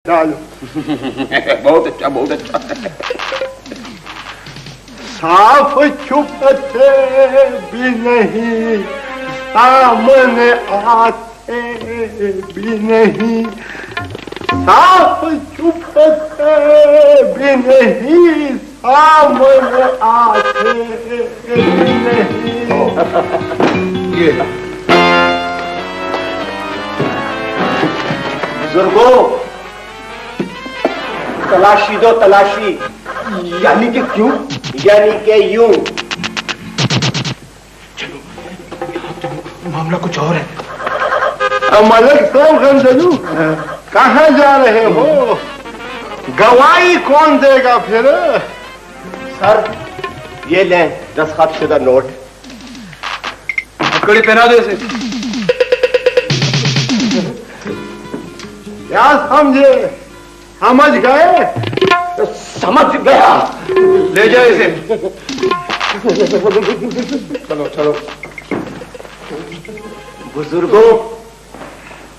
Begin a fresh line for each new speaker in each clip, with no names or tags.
डालो।
बहुत अच्छा, बहुत अच्छा।
साफ छुपते भी नहीं, सामने आते भी नहीं, साफ छुपते भी नहीं, सामने आते भी नहीं।
ये
बुजुर्गों, तलाशी दो तलाशी।
यानी कि क्यों?
यानी कि यूं।
मामला कुछ और है।
मलिक साहब गंजलू, कहाँ जा रहे हो? गवाही कौन देगा फिर?
सर, ये लें दस्तखत शुदा नोट।
कड़ी पहना दो इसे।
क्या समझे? समझ गए?
समझ गया।
ले जाओ इसे।
चलो चलो।
बुजुर्गों,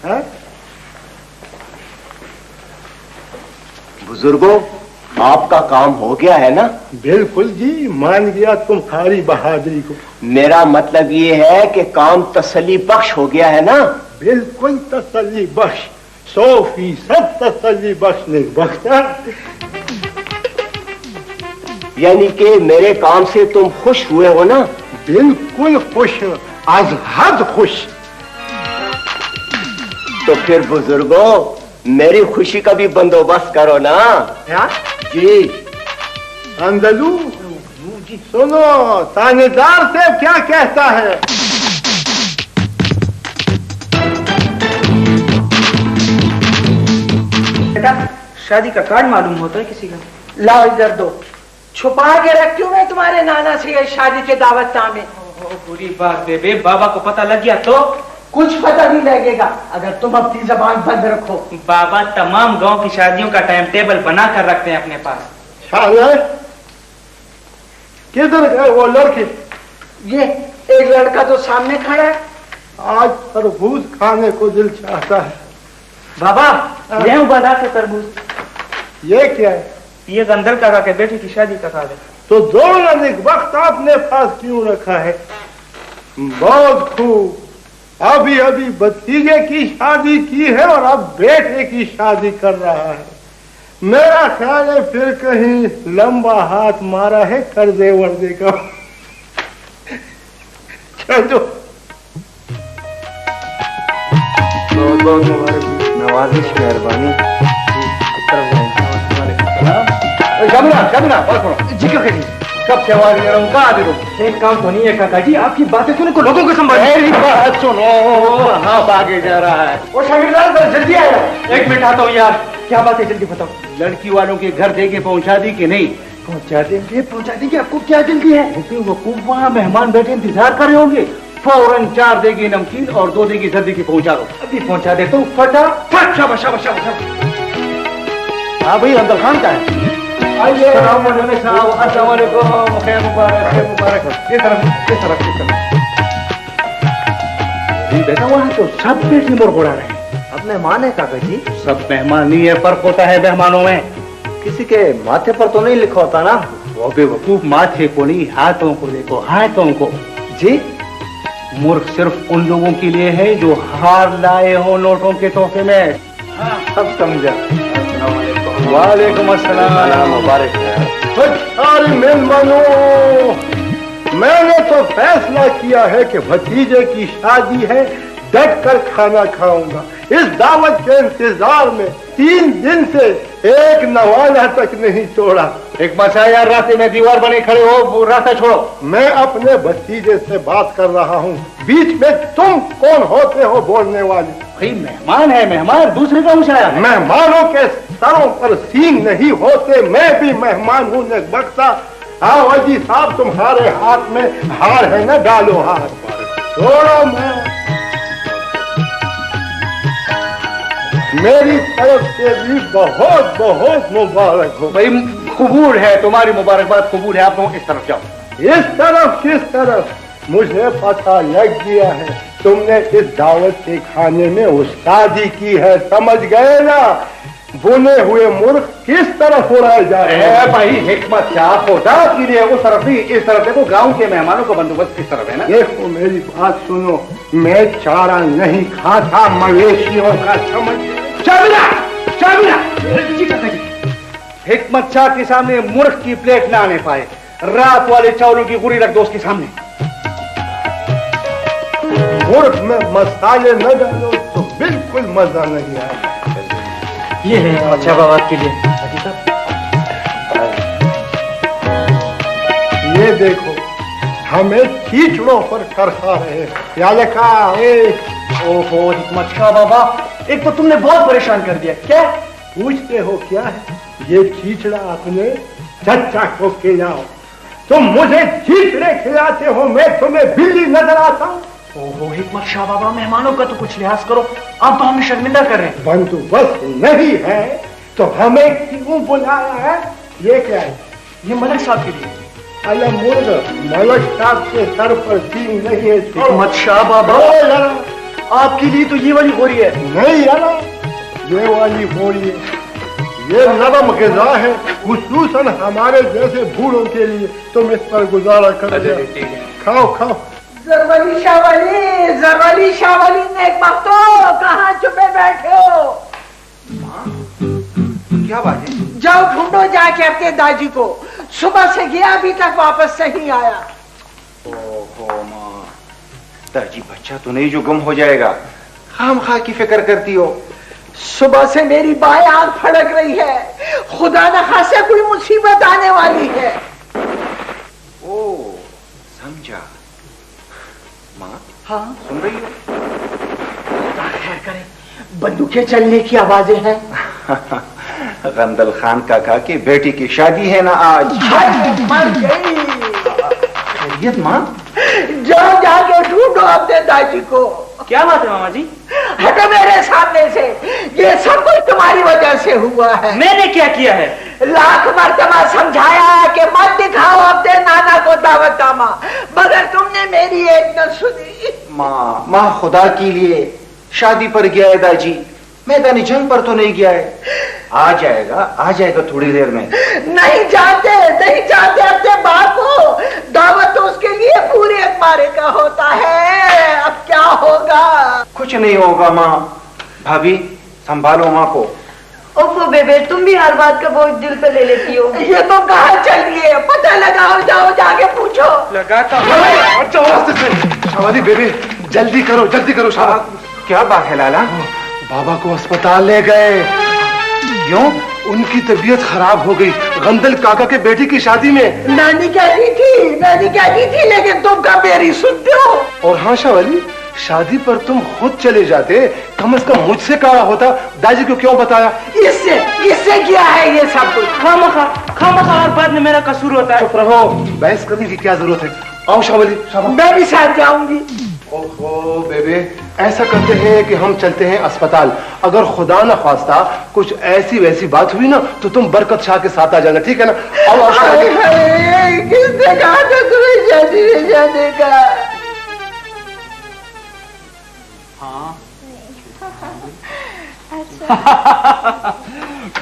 हैं?
बुजुर्गों, आपका काम हो गया है ना?
बिल्कुल जी, मान गया तुम्हारी बहादुरी को।
मेरा मतलब ये है कि काम तसल्ली बख्श हो गया है ना?
बिल्कुल तसल्ली बख्श, 100% तसल्ली बख्श नहीं बख्शा।
यानी कि मेरे काम से तुम खुश हुए हो ना?
बिल्कुल खुश, आज हद खुश।
तो फिर बुजुर्गों, मेरी खुशी का भी बंदोबस्त करो ना।
क्या?
जी।
अंदलू, सुनो थानेदार से क्या कहता है?
बेटा, शादी का कार्ड मालूम होता है किसी का?
लाओ इधर दो। छुपा के रखी हूँ मैं तुम्हारे नाना से ये शादी के दावत में।
बुरी बात बेबे, बाबा को पता लग गया तो?
कुछ पता नहीं लगेगा अगर तुम अपनी जबान बंद रखो।
बाबा तमाम गांव की शादियों का टाइम टेबल बना कर रखते हैं अपने पास।
किधर गए वो लड़के?
ये एक लड़का तो सामने खड़ा है।
आज तरबूज खाने को दिल चाहता है।
बाबा, ले हूं बाजार से तरबूज।
ये क्या है?
ये गंदल काका के बेटे की शादी का कार्ड है।
तो दोनों एक वक्त आपने पास क्यों रखा है? बहुत खूब। अभी अभी भतीजे की शादी की है और अब बेटे की शादी कर रहा है। मेरा ख्याल है फिर कहीं लंबा हाथ मारा है कर्जे वर्जे का। चलो।
बहुत बहुत मुबारक। नवाजिश, मेहरबानी।
शबना, बात सुनो। जी क्यों कही? कब से आवाज दे रहा हूँ, कहाँ दे दो? एक काम तो नहीं है काका जी, आपकी बातें सुने को लोगों को संभालिए।
मेरी बात सुनो, हाँ आगे जा रहा है।
वो शागिर्दार जल्दी आया। एक मिनट आता हूँ यार, क्या बात है जल्दी बताओ। लड़की वालों के घर दे के पहुँचा दी कि नहीं? पहुँचा देंगे। आपको क्या जल्दी है? वकूफ वहाँ मेहमान बैठे इंतजार कर रहे होंगे। फौरन 4 देगी नमकीन और 2 देगी सर्दी की पहुँचा दो। अभी पहुँचा देता हूँ, फटाफट। शाबाश शाबाश शाबाश। हाँ भाई, अंदर खान का है। आइए। अस्सलाम वालेकुम, खैर मुबारक, खैर मुबारक। इस तरफ। बेटा, वहाँ तो सब पेटी मुड़गुड़ा रहे हैं।
अब मेहमान है काका जी?
सब मेहमान नहीं है, फर्क होता है मेहमानों में।
किसी के माथे पर तो नहीं लिखा होता ना?
वो बेवकूफ, माथे को नहीं, हाथों को देखो, हाथों को।
जी?
मूर्ख सिर्फ उन लोगों के लिए है जो हार लाए हो नोटों के तोहफे में।
अब समझा।
वालेकुम अस्सलाम।
मुबारक है।
सारे मेहमानों, मैंने तो फैसला किया है कि भतीजे की शादी है, डट कर खाना खाऊंगा। इस दावत के इंतजार में 3 दिन से एक नवाला तक नहीं छोड़ा।
एक मसा यार, रास्ते में दीवार बने खड़े हो, वो रास्ता छोड़ो।
मैं अपने भतीजे से बात कर रहा हूँ, बीच में तुम कौन होते हो बोलने वाले?
भाई मेहमान है, मेहमान दूसरे का उछाया है।
मेहमानों के सरों पर सींग नहीं होते, मैं भी मेहमान हूँ ने बख्शा। हाँ वजी साहब, तुम्हारे हाथ में हार है ना, डालो हार। छोड़ो, मैं मेरी तरफ से भी बहुत बहुत मुबारक हो।
भाई कबूल है, तुम्हारी मुबारकबाद कबूल है। आप लोग इस तरफ जाओ।
इस तरफ किस तरफ? मुझे पता लग गया है, तुमने इस दावत के खाने में उस्तादी की है, समझ गए ना? बुने हुए मूर्ख किस तरफ उड़ाए जा रहे हैं?
भाई हिकमत शाह, खुदा के लिए उस तरफ नहीं इस तरफ देखो, गांव के मेहमानों का बंदोबस्त किस तरफ है ना।
देखो मेरी बात सुनो, मैं चारा नहीं खाता, मवेशियों का समझ।
हिकमत शाह के सामने मूर्ख की प्लेट ना आने पाए। रात वाले चावलों की गुरी रख दो उसके सामने।
मूर्ख में मसाले न डालो तो बिल्कुल मजा नहीं आएगा।
ये है अच्छा बाबा के लिए।
ये देखो, हमें कीचड़ों पर करखा रहे हैं। क्या लिखा?
ओहो हिकमत शाह बाबा, एक तो तुमने बहुत परेशान कर दिया। क्या
पूछते हो क्या है? ये कीचड़ा अपने चचा को खिलाओ। तुम मुझे कीचड़े खिलाते हो, मैं तुम्हें बिल्ली नजर आता हूँ?
ओहो हिकमत शाह बाबा, मेहमानों का तो कुछ लिहाज करो, आप तो हमें शर्मिंदा कर रहे हैं।
बंदोबस्त नहीं है तो हमें क्यों बुलाया है? ये क्या है?
ये मलक साहब के लिए।
अल्लाह मुर्ग, मलक साहब के सर पर सींग नहीं है।
हिकमत शाह बाबा, आपके लिए तो ये वाली गोरी है।
नहीं यारा, ये वाली बोरी है। ये नरम ग़िज़ा है, खुसूसन हमारे जैसे बूढ़ों के लिए। तुम इस पर गुजारा कर दो। खाओ खाओ।
जरवली शावली ने एक वक्तो, कहाँ छुपे बैठे हो?
क्या बात है?
जाओ ढूंढो जाके अपने दादी को, सुबह से गया अभी तक वापस नहीं आया।
ओहो माँ, दादी बच्चा तो नहीं जो गुम हो जाएगा, खामखा की फिक्र करती हो।
सुबह से मेरी बाएं आंख फड़क रही है, खुदा न खासा कोई मुसीबत आने वाली है।
ओ समझा। माँ
हाँ
सुन रही हो?
खुदा खैर करे, बंदूकें चलने की आवाजें हैं।
गंदल खान काका की बेटी की शादी है ना आज।
मर गई।
खैरियत माँ?
जाओ जाके ढूंढो अपने दादी को।
क्या बात है मामा जी?
हटो मेरे सामने से, ये सब कुछ तुम्हारी वजह से हुआ है।
मैंने क्या किया है?
लाख मर्तबा समझाया कि मत दिखाओ अपने नाना को दावतनामा, मगर तुमने मेरी एक न सुनी।
माँ, माँ खुदा के लिए शादी पर गया है दाजी, मैदानी जंग पर तो नहीं गया है। आ जाएगा थोड़ी देर में।
नहीं जानते अपने बाप को, दावत तो उसके लिए पूरे अखबारे का होता है। अब क्या होगा?
कुछ नहीं होगा माँ। भाभी संभालो माँ को।
ओफो बेबे, तुम भी हर बात का बोझ दिल पे ले लेती हो।
ये तो कहाँ चल रही है? पता लगाओ, जाओ जाके पूछो।
लगाता
शाबादी बेबे, जल्दी करो शाबाद।
क्या बात है लाला?
बाबा को अस्पताल ले गए।
क्यों?
उनकी तबीयत खराब हो गई, गंदल काका के बेटी की शादी में।
नानी कहती थी लेकिन तुम कब मेरी सुनते हो?
और हाँ शावाली, शादी पर तुम खुद चले जाते, कम से कम मुझसे कहा होता। दादी को क्यों बताया?
इससे क्या है ये सब कुछ?
खामखा हर बात में मेरा कसूर होता है।
चुप रहो, बहस करने की क्या जरूरत है। आओ शावाली,
मैं भी साथ जाऊंगी।
ओहो बेबे, ऐसा करते हैं कि हम चलते हैं अस्पताल। अगर खुदा न खास्ता कुछ ऐसी वैसी बात हुई ना तो तुम बरकत शाह के साथ आ जाना, ठीक है ना? आओ
किसने कहा था तुम्हें शादी में जाने का?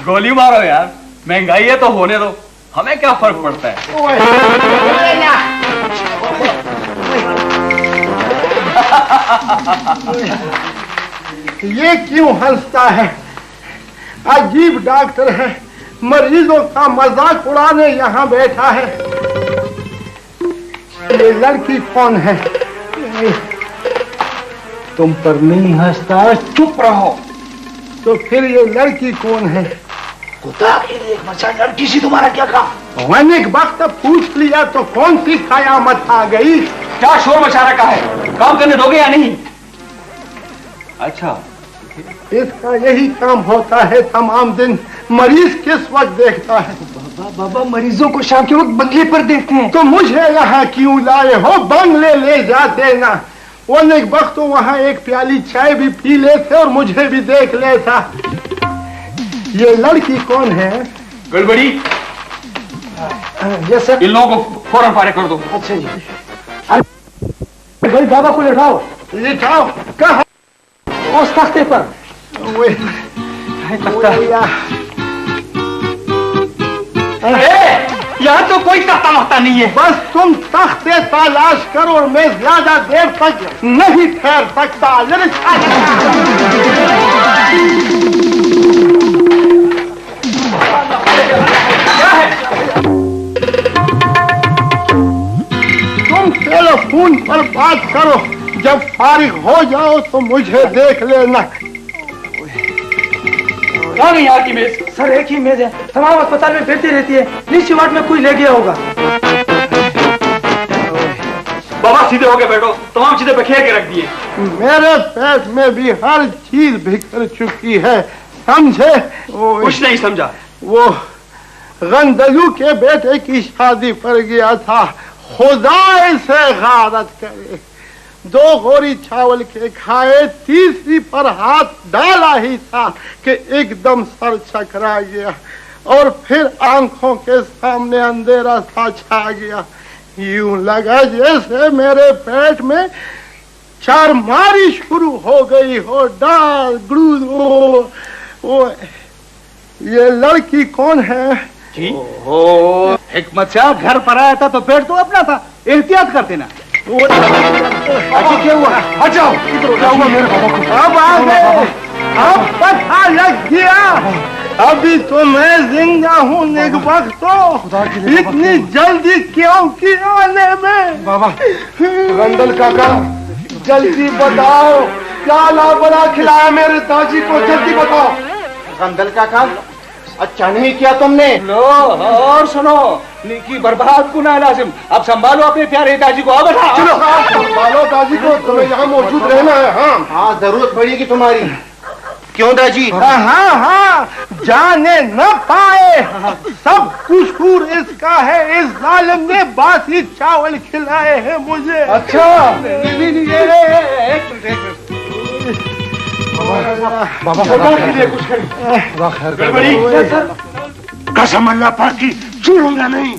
गोली मारो यार, महंगाई है तो होने दो, हमें क्या फर्क पड़ता है।
ये क्यों हंसता है? अजीब डॉक्टर है, मरीजों का मजाक उड़ाने यहाँ बैठा है। ये लड़की कौन है?
तुम पर नहीं हंसता, चुप रहो।
तो फिर ये लड़की कौन है?
खुदा के लिए मचा, लड़की सी तुम्हारा क्या काम?
मैंने एक वक्त पूछ लिया तो कौन सी कयामत आ गई?
क्या शोर मचा रखा है? काम करने दोगे या नहीं? अच्छा,
इसका यही काम होता है तमाम दिन। मरीज किस वक्त देखता है?
बाबा मरीजों को शाम के वक्त बंगले पर देखते हैं।
तो मुझे यहाँ क्यों लाए हो? बंगले ले जाते ना। वो एक वक्त तो वहाँ एक प्याली चाय भी पी लेते और मुझे भी देख लेता। ये लड़की कौन है?
गड़बड़ी,
ये सर,
इन लोगों को फौरन फारिग कर दो।
अच्छा जी।
भाई बाबा को लिटाओ।
लिटाओ? कहाँ?
उस तख्ते पर। नहीं सकता। यहाँ तो कोई तख्ता वख्ता नहीं है।
बस तुम तख्ते तलाश करो और मैं ज्यादा देर तक नहीं ठहर सकता। तुम टेलीफोन पर बात करो, जब फारिग हो जाओ तो मुझे देख लेना।
यहाँ की मेज
सर एक ही मेज है, तमाम अस्पताल में फिरती रहती है, नीचे वार्ड में कोई ले गया होगा।
बाबा सीधे होके बैठो, तमाम चीजें बिखेर के रख दिए।
मेरे पेट में भी हर चीज बिखर चुकी है, समझे?
कुछ नहीं समझा।
वो गंदलू के बेटे की शादी पर गया था, खुदा इसे गारत करे। 2 गोरी चावल के खाए, तीसरी पर हाथ डाला ही था कि एकदम सर चकरा गया और फिर आंखों के सामने अंधेरा सा छा गया। यूं लगा जैसे मेरे पेट में चारमारी शुरू हो गई हो। डाल गुड़ू वो ये लड़की कौन है?
जी हिकमत साहब घर पर आया था तो पेट तो अपना था, एहतियात करते ना।
क्या हुआ? अच्छा क्या हुआ मेरे बाबा को? अब आ गए, अब पता लग गया। अभी तो मैं जिंदा हूँ निगबक तो इतनी जल्दी क्यों की आने में? बाबा रंदल काका जल्दी बताओ, क्या लाबरा खिलाया मेरे दादी को? जल्दी बताओ।
रंदल काका अच्छा नहीं किया तुमने।
लो और सुनो, निकी बर्बाद गुनाह लाजिम। अब संभालो अपने प्यारे दादी को। अब
चलो संभालो दादी को, तुम्हें यहाँ मौजूद रहना है। हाँ
हाँ जरूरत पड़ेगी तुम्हारी। क्यों दादी?
हाँ हाँ जाने न पाए, सब कसूर इसका है। इस जालिम ने बासी चावल खिलाए हैं मुझे। अच्छा बाबा के लिए कुछ
कसम अल्लाह पाक की छोड़ूंगा नहीं।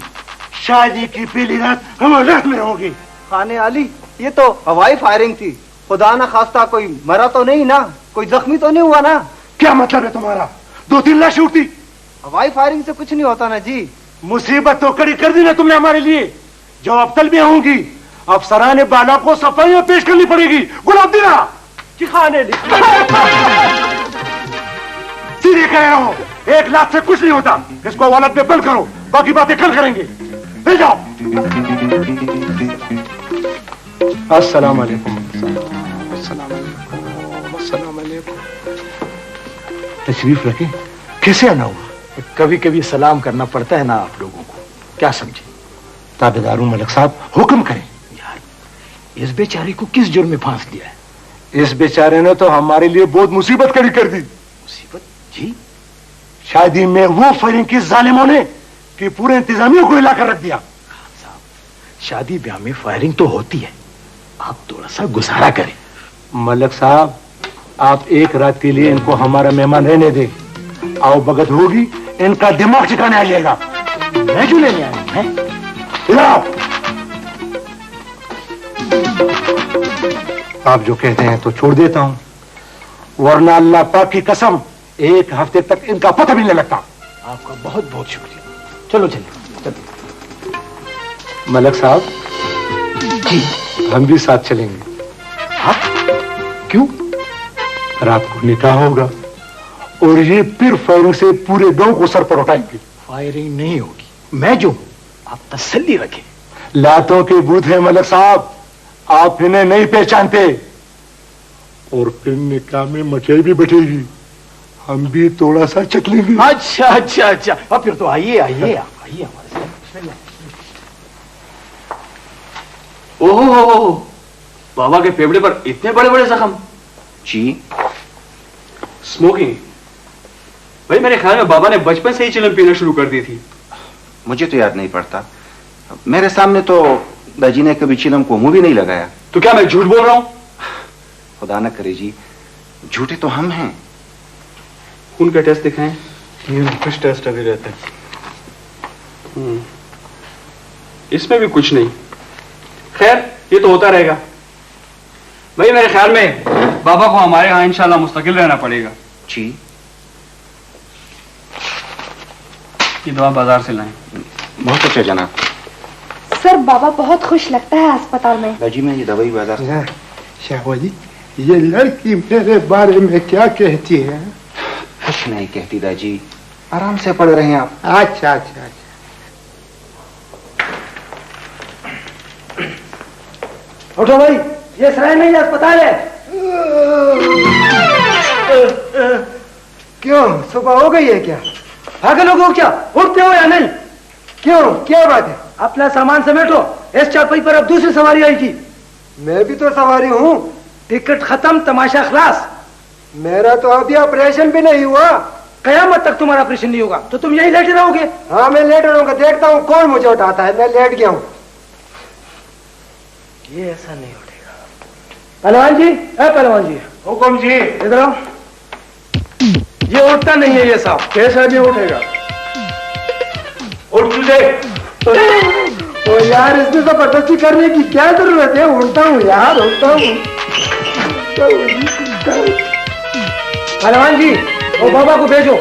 शादी की पहली रात हमारे रात में होगी।
खाने वाली ये तो हवाई फायरिंग थी, खुदा ना खास्ता कोई मरा तो नहीं ना, कोई जख्मी तो नहीं हुआ ना?
क्या मतलब है तुम्हारा? 2-3 लाश उठती।
हवाई फायरिंग से कुछ नहीं होता ना जी।
मुसीबत तो कड़ी कर दी ना तुमने हमारे लिए, जो अब तलबियां होंगी। अब सराहने बाला को सफाइयां पेश करनी पड़ेगी। गुलाब दीना
खाने
सीधे कह रहा हूं, 1 लाख से कुछ नहीं होता। इसको अदालत में बंद करो, बाकी बातें कल करेंगे। ले जाओ।
अस्सलाम वालेकुम।
तशरीफ रखे। कैसे आना हुआ?
कभी कभी सलाम करना पड़ता है ना आप लोगों को, क्या समझे?
ताबेदार हूं मलिक साहब, हुक्म करें।
यार इस बेचारे को किस जुर्म में फांस दिया है?
इस बेचारे ने तो हमारे लिए बहुत मुसीबत खड़ी कर दी।
मुसीबत जी?
शादी में वो फायरिंग की जालिमों ने कि पूरे इंतजामिया को हिला कर रख दिया।
साहब शादी ब्याह में फायरिंग तो होती है, आप थोड़ा सा गुजारा करें।
मलिक साहब आप 1 रात के लिए इनको हमारा मेहमान रहने दे। आओ भगत होगी, इनका दिमाग ठिकाने आ जाएगा।
मैं क्यों लेने आया है?
आप जो कहते हैं तो छोड़ देता हूं, वरना अल्लाह पाक की कसम 1 हफ्ते तक इनका पता भी नहीं लगता।
आपका बहुत बहुत शुक्रिया। चलो चलिए।
मलिक साहब
जी
हम भी साथ चलेंगे।
क्यों?
रात को निकाह होगा और ये फिर फायरिंग से पूरे गांव को सर पर उठाएंगे।
फायरिंग नहीं होगी, मैं जो हूं, आप तसल्ली रखें।
लातों के बूथ है मलिक साहब, आप इन्हें नहीं पहचानते। और फिर निकाह में मचाई भी बैठेगी, हम भी थोड़ा सा चख लेंगे।
अच्छा अच्छा अच्छा, अब फिर तो आइए आइए आइए हमारे साथ।
ओहो, बाबा के फेफड़े पर इतने बड़े बड़े जख्म।
जी
स्मोकिंग। भाई मेरे ख्याल में बाबा ने बचपन से ही चिलम पीना शुरू कर दी थी।
मुझे तो याद नहीं पड़ता, मेरे सामने तो दाजी ने कभी चिलम को मुंह भी नहीं लगाया।
तो क्या मैं झूठ बोल रहा हूं?
खुदा न करे जी, झूठे तो हम हैं।
उनका टेस्ट दिखाएं।
कुछ टेस्ट अभी रहते हैं।
इसमें भी कुछ नहीं। खैर ये तो होता रहेगा। भाई मेरे ख्याल में बाबा को हमारे यहाँ इंशाल्लाह मुस्तकिल रहना पड़ेगा।
जी
ये दवा बाजार से लाएं।
बहुत अच्छा जनाब।
सर बाबा बहुत खुश लगता है अस्पताल में।
दाजी मैं ये दवाई बाजार से।
शाहबाजी, ये लड़की मेरे बारे में क्या कहती है?
कुछ नहीं कहती दाजी, आराम से पढ़ रहे हैं आप।
अच्छा अच्छा अच्छा।
उठो भाई, ये सराय नहीं अस्पताल है।
क्यों, सुबह हो गई है क्या?
आगे लोग हो क्या, उठते हो या नहीं?
क्यों, क्या बात है?
अपना सामान समेटो, इस चारपाई पर अब दूसरी सवारी आएगी।
मैं भी तो सवारी हूँ।
टिकट खत्म, तमाशा खलास।
मेरा तो अभी ऑपरेशन भी नहीं हुआ।
कयामत तक तुम्हारा ऑपरेशन नहीं होगा तो तुम यहीं लेटे रहोगे।
हाँ मैं लेट रहूंगा, देखता हूँ कौन मुझे उठाता है। मैं लेट गया हूँ।
ये ऐसा नहीं उठेगा। पहलवान जी, पहलवान जी।
हुक्म जी।
इधर आओ। ये उठता नहीं है ये साहब।
कैसा नहीं उठेगा?
उठ तुझे।
तो यार इसमें जबरदस्ती करने की क्या जरूरत है? उठता हूँ यार, उठता हूँ।
पहलवान जी, वो बाबा को भेजो।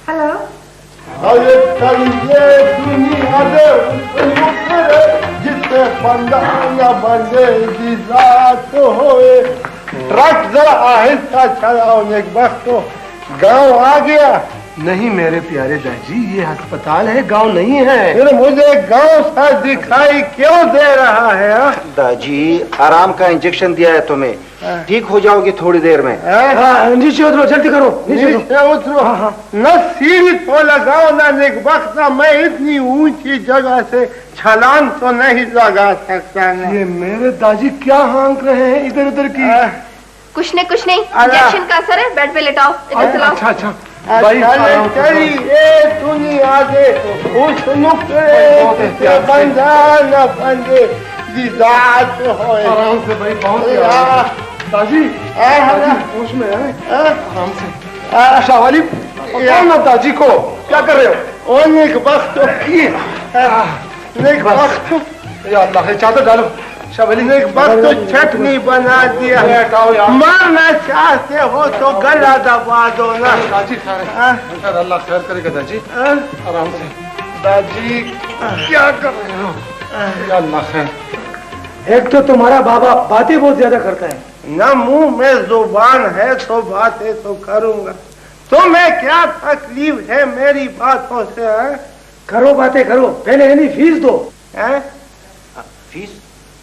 हेलो।
अरे कलिए दुनिया दे जिससे बंदा न बंदे की रात होए। ट्रक जरा आहिस्ता चलाओ, एक वक्त तो गांव आ गया।
नहीं मेरे प्यारे दादी, ये अस्पताल है, गांव नहीं है।
फिर मुझे गांव सा दिखाई क्यों दे रहा है?
दाजी आराम का इंजेक्शन दिया है तुम्हें, ठीक हो जाओगे थोड़ी देर में।
नीचे उतरो, जल्दी करो।
नीचे उतरो। न सीढ़ी तो लगाओ न एक वक्त। मैं इतनी ऊंची जगह से छलांग तो नहीं लगा सकता।
ये मेरे दादी क्या हाँक रहे हैं इधर उधर की?
कुछ नहीं, इंजेक्शन का असर है। बेड पे लेटाओ, इधर चलाओ।
अच्छा अच्छा।
चली ए दुनिया दे उस नुकरे से बंधा न बंदे की जात होए।
आराम से भाई, बहुत दादी होश में है। आराम से। शाहवाली, ना दादी को क्या कर रहे हो?
एक वक्त एक वक्त
या अल्लाह, चादर डालो। शाहवाली,
एक वक्त तो चटनी बना दिया। मारना चाहते हो तो गला दबा दो ना।
दादी अल्लाह खैर करेगा दादी। आराम से।
दादी क्या कर रहे हो?
या अल्लाह खैर। एक तो तुम्हारा बाबा बातें बहुत ज्यादा करता है।
न मुंह में जुबान है तो बातें तो करूंगा। तुम्हें क्या तकलीफ है मेरी बातों से? है?
करो बातें करो, पहले इन्हीं फीस दो।
है?
फीस?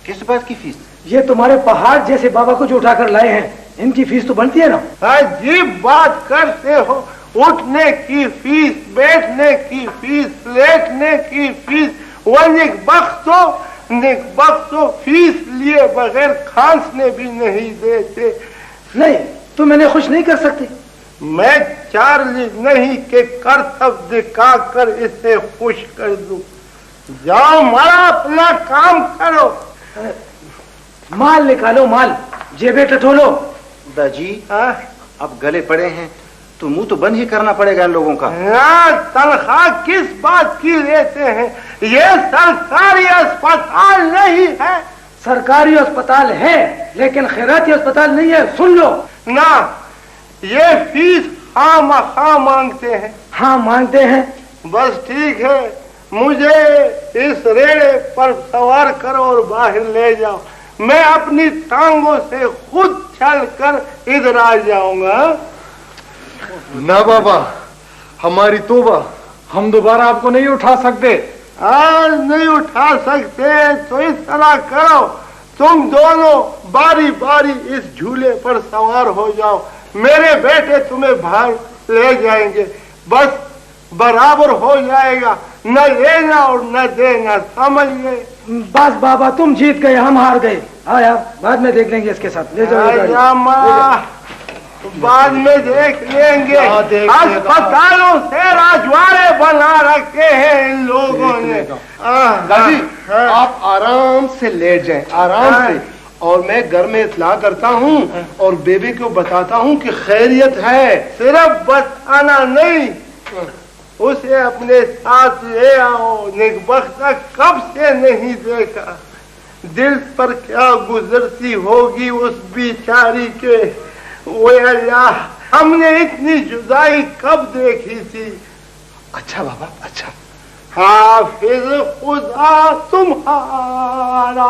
किस बात की फीस?
ये तुम्हारे पहाड़ जैसे बाबा को जो उठाकर लाए हैं, इनकी फीस तो बनती है ना?
अजीब बात करते हो। उठने की फीस, बैठने की फीस, लेटने की फीस, वनिक बख्तो फीस लिए बगैर खांसने भी नहीं देते।
नहीं, तुम इन्हें खुश नहीं कर सकते।
मैं चार्ली नहीं कि कर्तव्य दिखाकर इसे खुश कर दूं। जाओ मारा, अपना काम करो।
माल निकालो, माल जेबे टटोलो।
दाजी अब गले पड़े हैं तो मुंह तो बंद ही करना पड़ेगा इन लोगों का।
तनख्वाह किस बात की लेते हैं? ये सरकारी अस्पताल नहीं है।
सरकारी अस्पताल है लेकिन खैराती अस्पताल नहीं है, सुन लो
ना। ये फीस खामखा मांगते हैं।
हाँ मांगते हैं।
बस ठीक है, मुझे इस रेड़े पर सवार करो और बाहर ले जाओ। मैं अपनी टांगों से खुद चलकर इधर आ जाऊंगा।
ना बाबा, हमारी तौबा, हम दोबारा आपको नहीं उठा सकते।
आज नहीं उठा सकते तो इस तरह करो, तुम दोनों बारी बारी इस झूले पर सवार हो जाओ। मेरे बेटे तुम्हें बाहर ले जाएंगे, बस बराबर हो जाएगा। न लेना और न देना, समझ गए?
बस बाबा तुम जीत गए, हम हार गए। हाँ यार, बाद में देख लेंगे इसके साथ। ले जाओ,
बाद में देख लेंगे। अस्पतालों से राजवाड़े बना रखे हैं इन लोगों ने।
दादी आप आराम से लेट जाएं, आराम से। और मैं घर में इत्तला करता हूँ और बेबी को बताता हूँ कि खैरियत है।
सिर्फ बताना नहीं, उसे अपने साथ ले आओ। निकबख्ता कब से नहीं देखा। दिल पर क्या गुजरती होगी उस बेचारी के। वो अल्लाह, हमने इतनी जुदाई कब देखी थी।
अच्छा बाबा, अच्छा।
हाफिज खुदा तुम्हारा।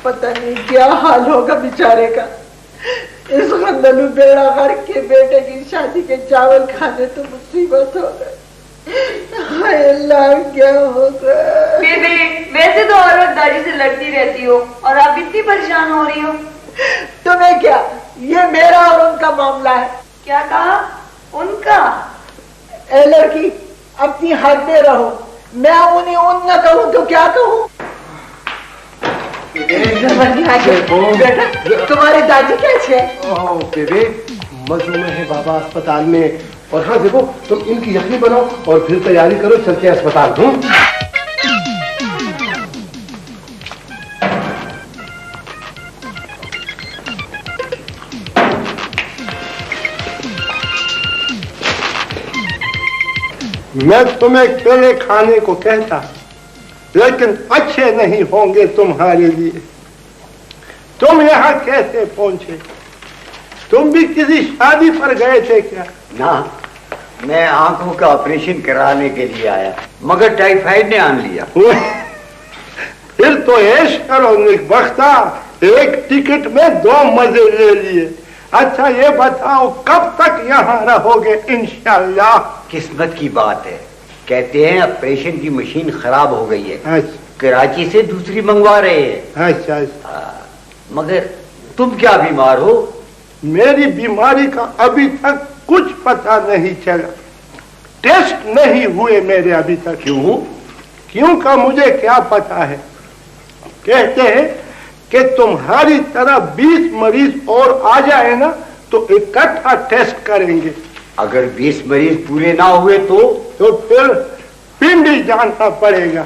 पता नहीं क्या हाल होगा बेचारे का। इस गंदलू बेड़ा घर के बेटे की शादी के चावल खाने तो मुसीबत हो गई। हाय अल्लाह, क्या होगा।
बेबे, वैसे तो औरत दादी से लड़ती रहती हो और आप इतनी परेशान हो रही हो।
तुम्हें क्या, ये मेरा और उनका मामला है।
क्या कहा? उनका?
ए लड़की, अपनी हद में रहो। मैं उन्हें उन न कहूँ तो क्या कहूँ। बेटा, तुम्हारी दादी कैसे है?
बेबे, मजू में है बाबा अस्पताल में। और हाँ देखो, तुम इनकी यखनी बनाओ और फिर तैयारी करो, चलते हैं अस्पताल।
मैं तुम्हें केले खाने को कहता, लेकिन अच्छे नहीं होंगे तुम्हारे लिए। तुम यहाँ कैसे पहुंचे? तुम भी किसी शादी पर गए थे क्या?
ना, मैं आंखों का ऑपरेशन कराने के लिए आया, मगर टाइफाइड ने आन लिया।
फिर तो ऐश करो निकबख्ता, एक टिकट में 2 मजे ले लिए। अच्छा ये बताओ, कब तक यहाँ रहोगे इंशाल्लाह?
किस्मत की बात है, कहते हैं ऑपरेशन की मशीन खराब हो गई है।
अच्छा।
कराची से दूसरी मंगवा रहे हैं।
अच्छा, अच्छा।
मगर तुम क्या बीमार हो?
मेरी बीमारी का अभी तक कुछ पता नहीं चला। टेस्ट नहीं हुए मेरे अभी तक।
क्यों?
क्यों का मुझे क्या पता है। कहते हैं कि तुम्हारी तरह 20 मरीज और आ जाए ना तो इकट्ठा टेस्ट करेंगे।
अगर 20 मरीज पूरे ना हुए तो
फिर पिंडी जाना पड़ेगा।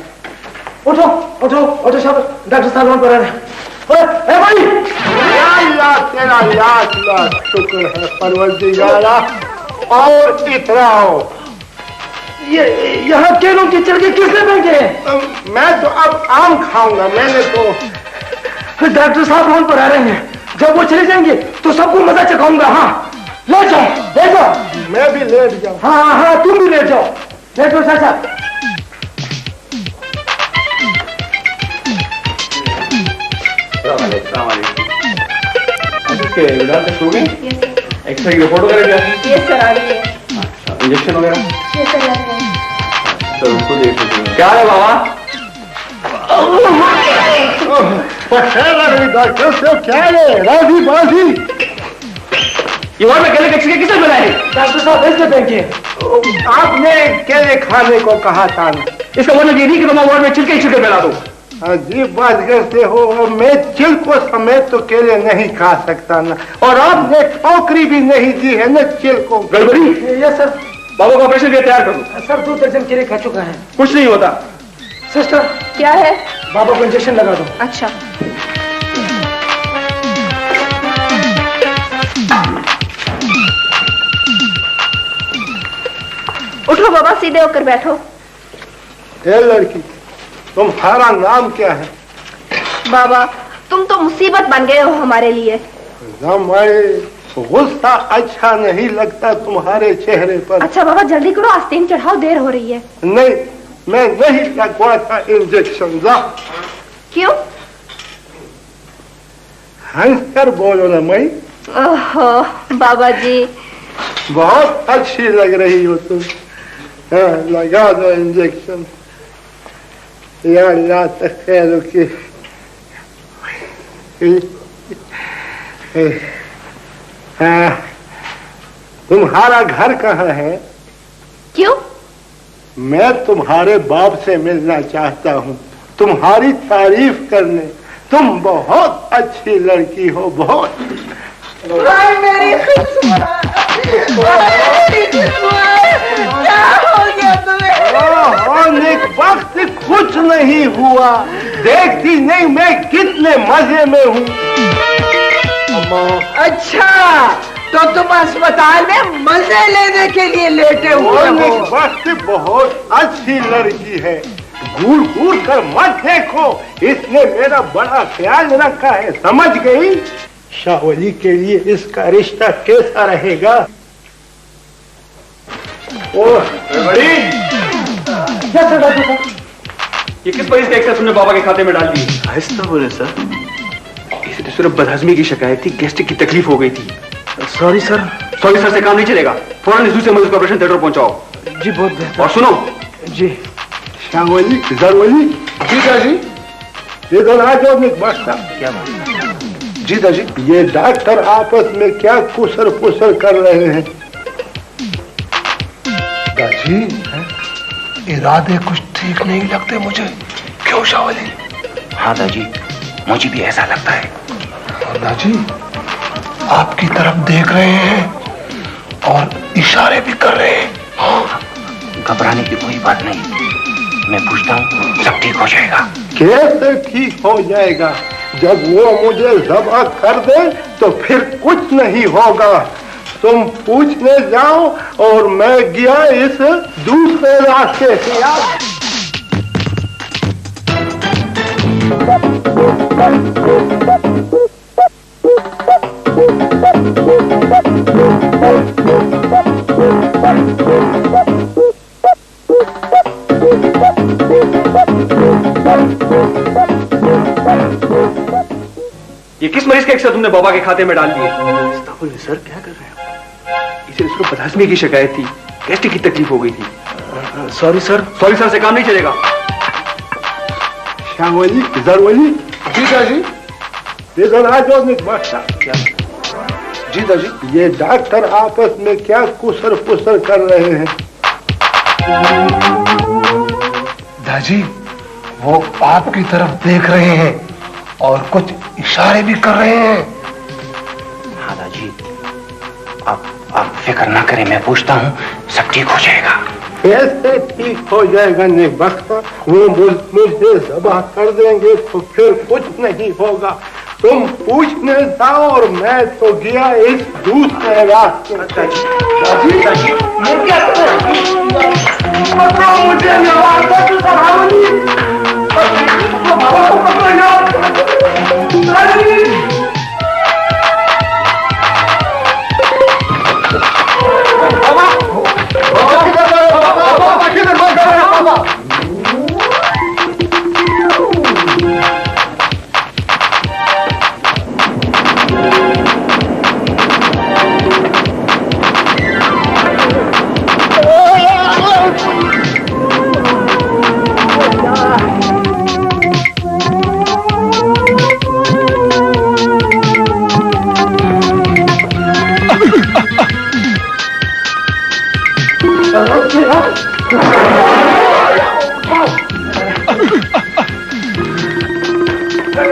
उठो उठो उठो साहब, डॉक्टर साहब वहां पर आ रहे हैं। भाई,
अल्लाह तेरा लाख लाख शुक्र है परवरदिगारा। और इतना हो,
ये यहाँ केलों की छिलके किसने फेंके हैं?
मैं तो अब आम खाऊंगा। मैंने तो।
डॉक्टर साहब वहां पर आ रहे हैं, जब वो चले जाएंगे तो सबको मजा चखाऊंगा। हाँ, ले जाओ ले जाओ।
मैं भी लेट जाऊं?
हाँ हाँ हाँ, तुम भी लेट जाओ। लेट जाओ चाचा।
एक्सरे की रिपोर्ट वगैरह
ये सर आ रही है।
इंजेक्शन वगैरह
ये सर आ रही है।
तो उसको देख लीजिए। क्या है बाबा?
डॉक्टर साहब क्या है? राजी बाजी।
ये वार्ड में केले के छिलके किसने बनाए?
डॉक्टर साहब ऐसे फेंके।
आपने केले खाने को कहा था ना।
इसका मतलब ये नहीं कि तुम वार्ड में छिलके छिलके फैला दो।
अजीब बात करते हो। मैं छिलकों समेत तो केले नहीं खा सकता ना। और आपने ठोकरी भी नहीं दी है ना छिलकों।
गड़बड़ी?
Yes sir.
बाबा को ऑपरेशन के लिए तैयार करो।
सर 2 दर्जन केले खा चुका है।
कुछ नहीं होता।
सिस्टर,
क्या है?
बाबा को इंजेक्शन लगा दो।
अच्छा। उठो बाबा, सीधे होकर बैठो।
ए लड़की, तुम्हारा नाम क्या है?
बाबा, तुम तो मुसीबत बन गए हो हमारे लिए।
हमारे गुस्सा अच्छा नहीं लगता तुम्हारे चेहरे पर।
अच्छा बाबा, जल्दी करो, आस्तीन चढ़ाओ, देर हो रही है।
नहीं, मैं नहीं लगवाता इंजेक्शन। जा।
क्यों?
हंस कर बोलो ना मई।
ओहो बाबा जी,
बहुत अच्छी लग रही हो तुम। हाँ, लगा दो इंजेक्शन। या अल्लाह खैर की। हाँ, तुम्हारा घर कहाँ है?
क्यों?
मैं तुम्हारे बाप से मिलना चाहता हूँ, तुम्हारी तारीफ करने। तुम बहुत अच्छी लड़की हो, बहुत।
मेरी किस्मत, क्या हो गया तुम्हें?
वक्त कुछ नहीं हुआ। देखती नहीं मैं कितने मजे में हूँ।
अच्छा, तो तुम अस्पताल में मजे लेने के लिए लेटे हुए हो।
वक्त बहुत अच्छी लड़की है, घूर घूर कर मत देखो, इसने मेरा बड़ा ख्याल रखा है, समझ गई? शाहवली के लिए इसका रिश्ता कैसा रहेगा?
बड़ी क्या सर डॉक्टर साहब, ये किस मरीज का एक्सरे तुमने बाबा के खाते में डाल दी?
आहिस्ता बोले सर।
इसे सिर्फ बदहजमी की शिकायत थी, गैस्ट्रिक की तकलीफ हो गई थी।
Sorry sir.
सॉरी सर से काम नहीं चलेगा, फौरन इस दूसरे मरीज को ऑपरेशन थिएटर पहुंचाओ।
जी बहुत बेहतर।
और सुनो
जी
शाहवली, जरवली
जी दादी,
इधर आ जाओ। बख्ता
क्या बात? जी दादी।
ये डॉक्टर आपस में क्या कुसर पुसर कर रहे हैं?
दादी, इरादे कुछ ठीक नहीं लगते मुझे। क्यों शाहवली?
हाँ दादी, मुझे भी ऐसा लगता है।
दादी आपकी तरफ देख रहे हैं और इशारे भी कर रहे हैं।
घबराने की कोई बात नहीं, मैं पूछता हूँ, सब ठीक हो जाएगा।
कैसे ठीक हो जाएगा? जब वो मुझे ज़ब्ह कर दे तो फिर कुछ नहीं होगा। तुम पूछने जाओ और मैं गया इस दूसरे रास्ते से।
ये किस मरीज का एक्सरे तुमने बाबा के खाते में डाल दिए?
सर क्या कर रहे हैं?
इसे सिर्फ बदहजमी की शिकायत थी, गैस्ट्रिक की तकलीफ हो गई थी।
Sorry sir.
सॉरी सर से काम नहीं चलेगा।
शाहवली, जरवली
जी दादी।
इधर आ जाओ। बख्ता
क्या? जी दादी।
ये डॉक्टर आपस में क्या कुसर पुसर कर रहे हैं?
दादी वो आपकी तरफ देख रहे हैं और कुछ इशारे भी कर रहे हैं।
हाँ दादी, आप फिक्र ना करें, मैं पूछता हूँ, सब ठीक हो जाएगा।
कैसे ठीक हो जाएगा? नेकबख्ता, वो मुझे ज़ब्ह कर देंगे तो फिर कुछ नहीं होगा। तुम पूछने जाओ और मैं तो गया इस दूसरे रास्ते।
दादी, ये क्या कर रहे हो? मुझे नवाज़ा तो सहावली। बाबा को पकड़ो यार।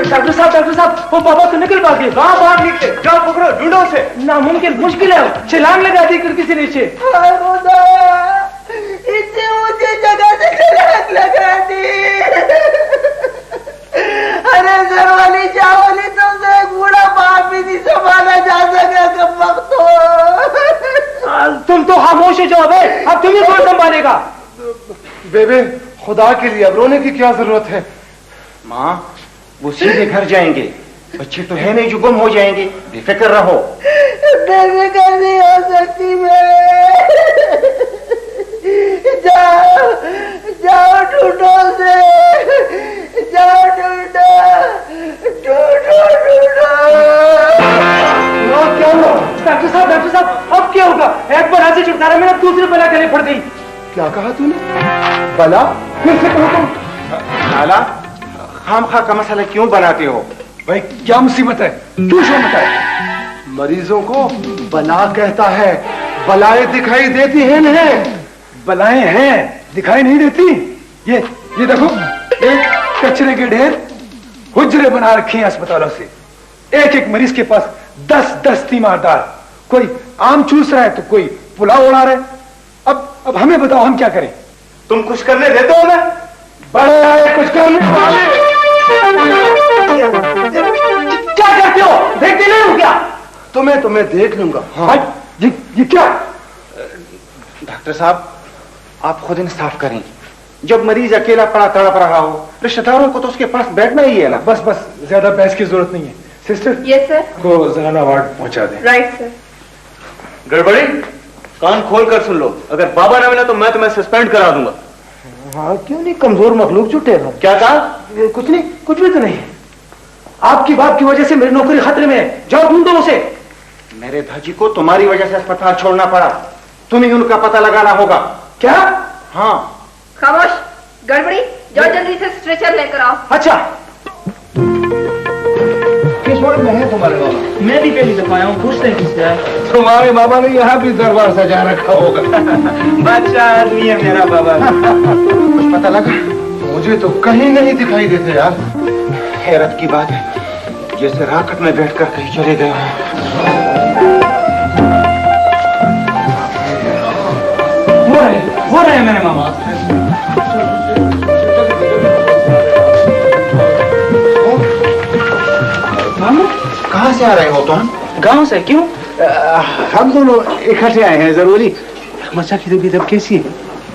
डॉक्टर साहब वो बाबा तो निकल भागे। कहाँ बाहर निकले? जाओ पकड़ो, ढूंढो उसे। नामुमकिन, मुश्किल है, छलांग लगा दी खिड़की से नीचे।
इतनी ऊंची जगह से छलांग लगा दी। अरे जरवाली चावली, तुमसे एक बूढ़ा बाप भी नहीं संभाला जा सका। कब वक्त हो।
तुम तो खामोश हो जाओ, अब तुम्हें कौन संभालेगा?
बेबे खुदा के लिए अब रोने की क्या जरूरत है?
माँ, वो सीधे घर जाएंगे, बच्चे तो है नहीं जो गुम हो जाएंगे, बेफिक्र रहो।
बेफिक्र नहीं हो सकती मैं। जाओ जाओ ढूंढो से, जाओ ढूंढो ढूंढो ढूंढो।
क्या हुआ? डॉक्टर साहब अब क्या होगा? एक बार हाथ से छुटकारा मेरा, दूसरी बला गले पड़ गई।
क्या कहा तूने? बला? फिर से कहो तुम।
नाला, खामखा का मसला क्यों बनाते हो?
भाई क्या मुसीबत है? क्यों शो बताए? मरीजों को बला कहता है, बलाएं दिखाई देती हैं नहीं? बलाएं हैं, दिखाई नहीं देती। ये देखो, एक कचरे के ढेर हुजरे बना रखे हैं अस्पतालों से। एक एक मरीज के पास 10-10 तीमारदार, कोई आम चूस रहा है तो कोई पुलाव उड़ा रहा है। अब हमें बताओ हम क्या करें?
तुम कुछ करने देते हो ना?
बड़े आए कुछ करने वाले।
क्या करते हो? देखते नहीं हो क्या?
तुम्हें देख लूंगा।
हाँ।
ये क्या?
डॉक्टर साहब, आप खुद इंसाफ करें। जब मरीज अकेला पड़ा तड़प रहा हो, रिश्तेदारों को तो उसके पास बैठना ही है ना।
बस ज्यादा बहस की जरूरत नहीं है। Sister,
yes sir.
को जनाना वार्ड पहुंचा दें।
Right sir.
गड़बड़ी, कान खोल कर सुन लो। अगर बाबा ना मिला तो मैं तुम्हें सस्पेंड करा दूंगा।
हाँ क्यों नहीं, कमजोर मखलूक जुटे।
क्या कहा?
कुछ नहीं, कुछ भी तो नहीं। आपकी बात की वजह से मेरी नौकरी खतरे में है, जाओ ढूंढो उसे।
मेरे धाजी को तुम्हारी वजह से अस्पताल छोड़ना पड़ा, तुम्हें उनका पता लगाना होगा।
क्या?
हाँ।
खामोश, गड़बड़ी, जाओ जल्दी से स्ट्रेचर लेकर आओ।
अच्छा,
किस वार्ड में है तुम्हारे बाबा?
मैं भी पहली दफा आया हूँ, पूछते हैं किससे है।
तुम्हारे बाबा ने यहाँ भी दरबार सजा रखा होगा।
बच्चा आदमी है मेरा बाबा।
कुछ पता लगा?
मुझे तो कहीं नहीं दिखाई देते यार।
हैरत की बात है, जैसे रॉकेट में बैठकर कहीं चले गए हैं।
हो रहे हैं मेरे मामा।
कहाँ से आ रहे हो तुम?
गांव से। क्यों?
हम दोनों इकट्ठे आए हैं जरूरी। मचा की तबीयत अब कैसी है?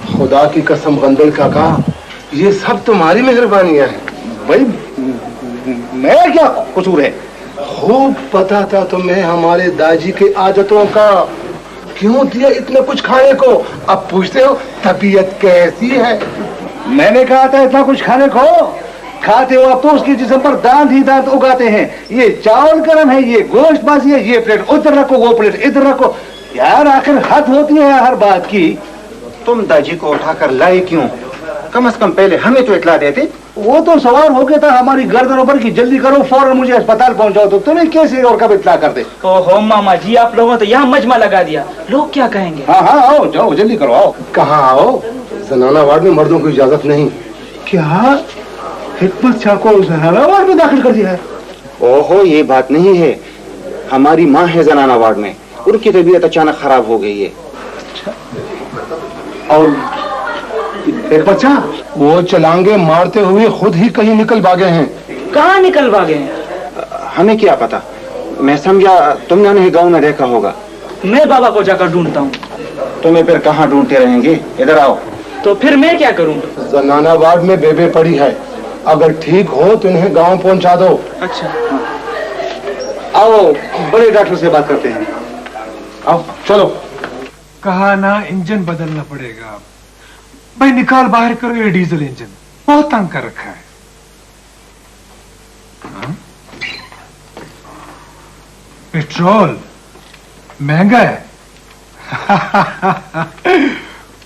खुदा की कसम गंदल काका, ये सब तुम्हारी मेहरबानियां हैं।
भाई मैं क्या कसूर है?
खूब पता था तुम्हें हमारे दादी के आदतों का। क्यों दिया इतना कुछ खाने को? अब पूछते हो तबीयत कैसी है?
मैंने कहा था इतना कुछ खाने को? खाते हो आप तो उसके जिस्म पर दांत ही दांत उगाते हैं। ये चावल गरम है, ये गोश्त बाजी है, ये प्लेट उधर रखो, वो प्लेट इधर रखो। यार आखिर हद होती है हर बात की।
तुम दादी को उठाकर लाए क्यों? कम से कम पहले हमें तो इतला देते।
वो तो सवाल हो गया था हमारी गर्दनों पर कि जल्दी करो, फौरन मुझे अस्पताल पहुंचाओ। तो तुम्हें कैसे और कब इतला कर दे?
ओहो मामा जी, आप लोगों तो यहाँ मजमा लगा दिया, लोग क्या कहेंगे?
हाँ आओ, जाओ जल्दी करो, आओ।
कहाँ आओ? जनाना वार्ड में मर्दों की इजाजत नहीं।
क्या हिकमत शाह को जनाना वार्ड में दाखिल कर दिया है?
ओहो, ये बात नहीं है। हमारी माँ है जनाना वार्ड में, उनकी तबीयत अचानक खराब हो गई है।
और एक बच्चा वो चलांगे मारते हुए खुद ही कहीं निकल भागे हैं।
कहाँ निकल भागे हैं?
हमें क्या पता, मैं समझा तुमने उन्हें गांव में देखा होगा।
मैं बाबा को जाकर ढूंढता हूँ।
तुम्हें फिर कहाँ ढूंढते रहेंगे, इधर आओ।
तो फिर मैं क्या करूँ?
जनाना वार्ड में बेबे पड़ी है, अगर ठीक हो तो इन्हें गांव पहुंचा दो।
अच्छा
आओ, बड़े डॉक्टर से बात करते हैं।
आओ चलो।
कहा ना इंजन बदलना पड़ेगा। भाई निकाल बाहर करो ये डीजल इंजन, बहुत तंग कर रखा है। पेट्रोल महंगा है।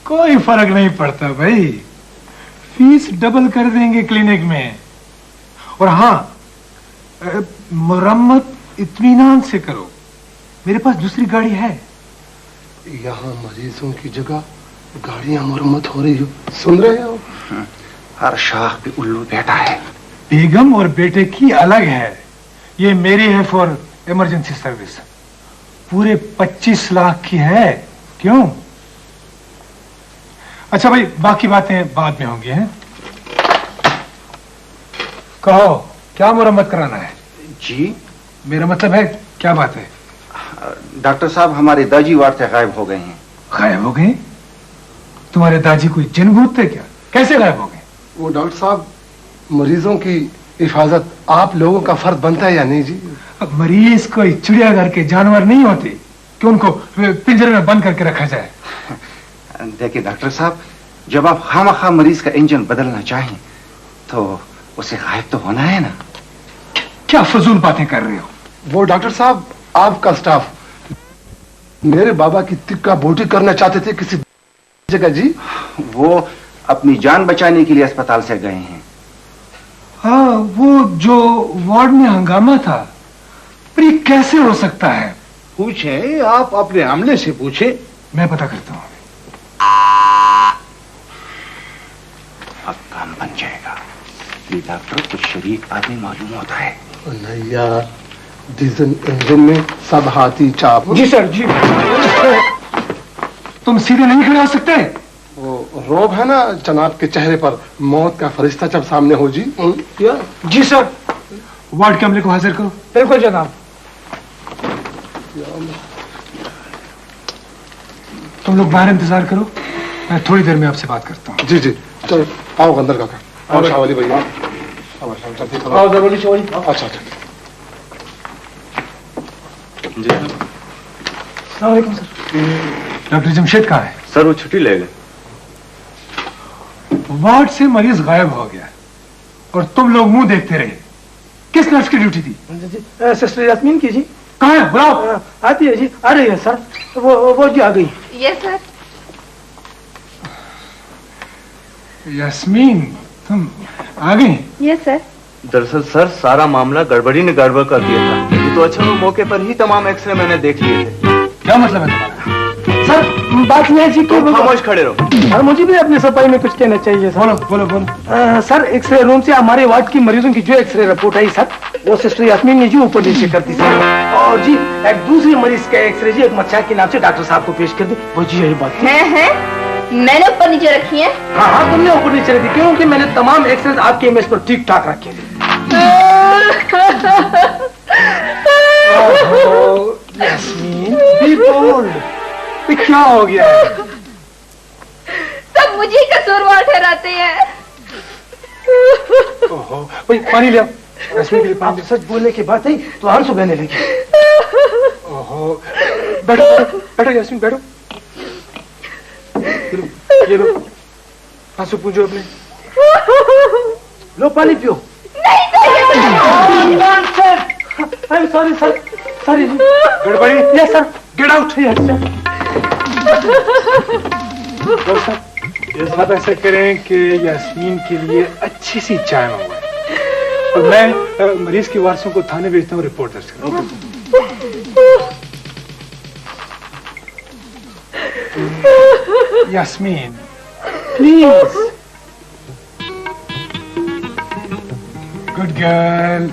कोई फर्क नहीं पड़ता भाई, फीस डबल कर देंगे क्लिनिक में। और हाँ, मुरम्मत इत्मीनान से करो, मेरे पास दूसरी गाड़ी है।
यहाँ मरीजों की जगह गाड़ियां मरम्मत हो रही हो, सुन रहे हो?
हर शाख पे उल्लू बैठा है।
बेगम और बेटे की अलग है, ये मेरी है फॉर इमरजेंसी सर्विस। पूरे 25 लाख की है। क्यों? अच्छा भाई, बाकी बातें बाद में होंगी हैं। कहो क्या मुरम्मत कराना है?
जी
मेरा मतलब है क्या बात है?
डॉक्टर साहब, हमारे दादी वार्ड से गायब हो गए हैं।
गायब हो गए? तुम्हारे दादी कोई जिन भूत थे क्या? कैसे गायब हो गए?
वो डॉक्टर साहब, मरीजों की हिफाजत आप लोगों का फर्ज बनता है या नहीं जी?
अब मरीज कोई चिड़ियाघर के जानवर नहीं होते कि उनको पिंजरे में बंद करके रखा जाए।
देखिए डॉक्टर साहब, जब आप खामखा मरीज का इंजन बदलना चाहें तो उसे गायब तो होना है ना।
क्या फजूल बातें कर रहे हो?
वो डॉक्टर साहब, आपका स्टाफ मेरे बाबा की तिक्का बोटी करना चाहते थे किसी जगह जी।
वो अपनी जान बचाने के लिए अस्पताल से गए हैं।
हाँ, वो जो वार्ड में हंगामा था, पर ये कैसे हो सकता है?
पूछे, आप अपने हमले से पूछे।
मैं पता करता हूँ।
अब काम बन जाएगा। ये डॉक्टर कुछ शरीफ आदमी मालूम होता है।
नहीं यार, डीजल इंजन में सब हाथी चाप।
जी सर, जी। तुम सीधे नहीं खड़े हो सकते?
वो रोब है ना जनाब के चेहरे पर, मौत का फरिश्ता जब सामने हो जी।
जी सर। वार्ड के अमले को हाजिर करो। बिल्कुल जनाब। तुम लोग बाहर इंतजार करो, मैं थोड़ी देर में आपसे बात करता हूँ।
जी जी, चलो आओ अंदर काका। आओ शाहवाली भैया, आओ जरूरी शाहवाली। अच्छा अच्छा
जी
सर। डॉक्टर जमशेद कहाँ है?
सर वो छुट्टी ले गए।
वार्ड से मरीज गायब हो गया और तुम लोग मुंह देखते रहे। किस नर्स की ड्यूटी थी?
सिस्टर यास्मीन की जी।
कहाँ है? बुलाओ।
आती है जी, आ रही है सर। वो जी आ गई।
Yes sir.
यास्मीन तुम आ गई?
Yes sir.
दरअसल सर सारा मामला गड़बड़ी ने गड़बड़ कर दिया था। ये तो अच्छा वो मौके पर ही तमाम एक्सरे मैंने देख लिए थे।
क्या मतलब है तुम्हारा?
सर बात यह है जी कि
खामोश खड़े रहो।
सर मुझे भी अपने सफाई में कुछ कहना चाहिए सर।
बोलो बोलो बोलो।
सर एक्सरे रूम से हमारे वार्ड की मरीजों की जो एक्सरे रिपोर्ट आई सर, वो सिस्टर यास्मीन ने जी ऊपर नीचे कर दी सर। और जी एक दूसरी मरीज का एक्सरे जी एक मच्छा के नाम से डॉक्टर साहब को पेश कर दी। वो जी यही बात
है मैंने ऊपर नीचे रखी है।
हाँ हाँ तुमने ऊपर नीचे रखी क्योंकि मैंने तमाम एक्सरे आपके इमेज पर ठीक ठाक रखे थे।
Yasmin be bold. क्या हो गया?
सब मुझे कसूरवार ठहराते हैं।
ओहो, भाई पानी ले आओ। यास्मीन के लिए पानी।
सच बोलने की बात है तो आंसू बहने लगी।
ओहो, बैठो बैठो बैठो यास्मीन बैठो। ये लो आंसू पूंजो अपने।
लो पानी पियो। नहीं सॉरी सर, सॉरी जी।
गड़बड़ी?
Yes sir.
Get out.
Yes sir.
आप ऐसा करें कि यास्मीन के लिए अच्छी सी चाय मंगवाएं और मैं मरीज के वारसों को थाने भेजता हूँ रिपोर्ट दर्ज करूँ। यास्मीन प्लीज। Good girl.